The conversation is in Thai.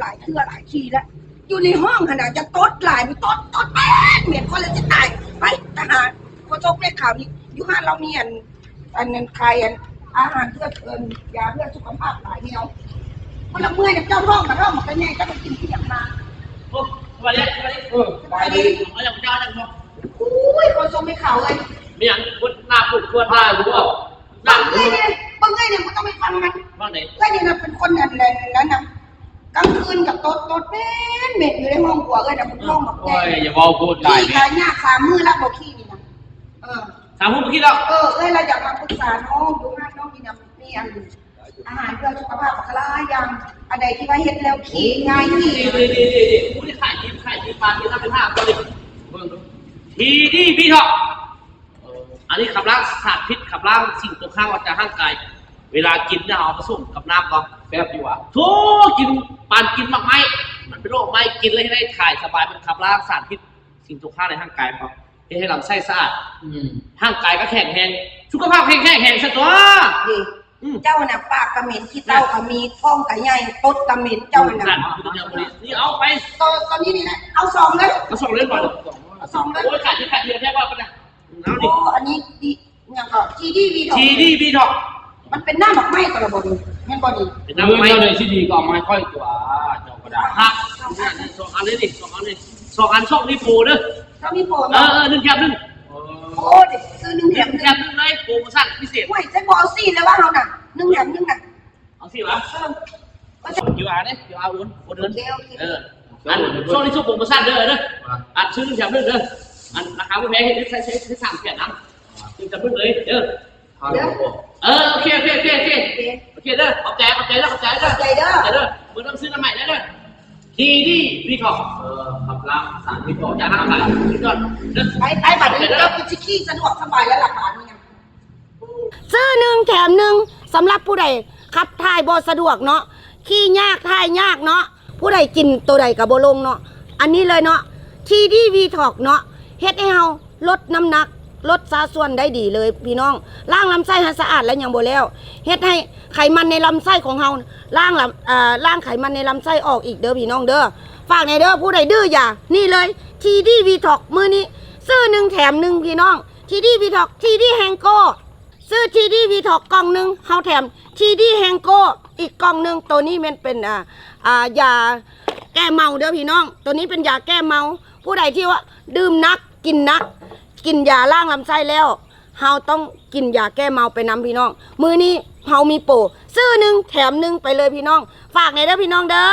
หลายเทื่อหลายทีแล้วอยู่ในห้องขนาดจะตดหลายมันตดแม่เหม็นคนเลยจะตายไปทหารโคชกเรียกข่าวนี้อยู่ห้านเรามีอันนั้นใครอาหารเพื่อยาเพื่อสุขภาพหลายแนวมันละเมื่อยเนี่ยเจ้าท้องกับท้องมันก็แน่จะไปกินที่อย่างมาโอ้สวัสดีสบายดีเอาอย่างเจ้าจังครับอุ้ยโคชกไม่ข่าวเลย มีอย่างคนหน้าปลุกคนหน้ารู้ป่ะหน้า บางไงเนี่ยมันต้องไปฟังมัน บ้างไหนก็เนี่ยนะเป็นคนนั้นนะกลางคืนกับตดเหม็นอยู่ในห้องหัวเลยนะมันห้องแบบแก่อย่าบอกพูดได้ขี้ขาหน้าขามือรับบอกขี้นี่นะถามพูดเมื่อกี้แล้วเราอยากมาปรึกษาน้องดูงานน้องมีอาหารเพื่อสุขภาพอะไรอย่างอะไรที่ว่าเห็ดแล้วขี้ง่ายขี้พูดที่ขายที่ปลาที่ทำเป็นห้าตัวดิทีนี่พี่ทออันนี้ขับล้างสารพิษขับล้างสิ่งตกค้างออกจากร่างกายเวลากินเนี่ยเอาผสมกับน้ำก่อนแซ่บดีว่ะทุกกินปานกินมากไหมมันเป็นโรคไหมกินเลยให้ได้ถ่ายสบายมันขับล้างสารพิษสิ่งตกค้างในร่างกายครับให้ลำไส้สะอาดร่างกายก็แข็งแรงสุขภาพแข็งซะตัวเจ้าน่ะปากกระเหม็นขี้เต้ากระมีท้องกระใหญ่ตดกระเหม็นเจ้าน่ะนี่เอาไปตอนนี้นี่นะเอาสองเลยเอาสองเลยก่อนสองเลยโอ้ยขาดที่ขาดเดียวแค่ว่าก็ได้เอาดิอันนี้ดีอย่างก็ทีดีวีทอกมันเป็นหน้าดอกไม้กระบดีแม่นบดีเป็นน้ำไม้เลยที่ดีก็ไม้ค่อยตัวเจ้าก็ได้ฮะสองอันเลยดิสองอันช่องนี่ปูเด้อช่องนี่ปูหนึ่งแคบหนึ่งโอ้เด็กซื้อหนึ่งแถมเลยโปรโมชั่นพิเศษเว้ยใช้บอลซี่เลยว่าเราน่ะหนึ่งแถมหนึ่งน่ะเอาสิวะอยู่อ่ะเนี่ยอยู่เอาโอนเดินอันช่วงนี้ช่วงโปรโมชั่นเด้ออันซื้อหนึ่งแถมหนึ่งเด้ออันราคาไม่แพงเห็นใช้สั่งแค่น้ำจึงจะพึ่งเลยเด้อโอเคเด้อขอบใจเด้อมึงต้องซื้อน้ำใหม่ได้เด้อทีดีวีทอกขับล้างสารพิษออกจากร่างกายไปบัตรนี้เราเป็นชิคกี้สะดวกสบายและราคานี่ไงซื้อหนึ่งแถมหนึ่งสำหรับผู้ใดขับถ่ายบ่สะดวกเนาะขี้ยากถ่ายยากเนาะผู้ใดกินตัวใดกับบ่ลงเนาะอันนี้เลยเนาะทีดีวีทอกเนาะเฮ็ดให้เฮาลดน้ำหนักลดสัดส่วนได้ดีเลยพี่น้องล้างลำไส้ให้สะอาดแล้วยังบ่แล้วเฮ็ดให้ไขมันในลำไส้ของเฮาล้างไขมันในลำไส้ออกอีกเด้อพี่น้องเด้อฝากในเด้อผู้ใดดื้ออย่านี่เลยทีดีวีทอกมื้อนี้ซื้อหนึ่งแถมหนึ่งพี่น้องทีดีวีทอกทีดีแฮงโก้ซื้อทีดีวีทอกกล่องหนึ่งเฮาแถมทีดีแฮงโก้อีกกล่องหนึ่งตัวนี้มันเป็นยาแก้เมาเด้อพี่น้องตัวนี้เป็นยาแก้เมาผู้ใดที่ว่าดื่มนักกินนักกินยาล้างลำไส้แล้วเฮาต้องกินยาแก้เมาไปนำพี่น้องมื้อนี้เฮามีโปรซื้อหนึ่งแถมหนึ่งไปเลยพี่น้องฝากในเด้อพี่น้องเด้อ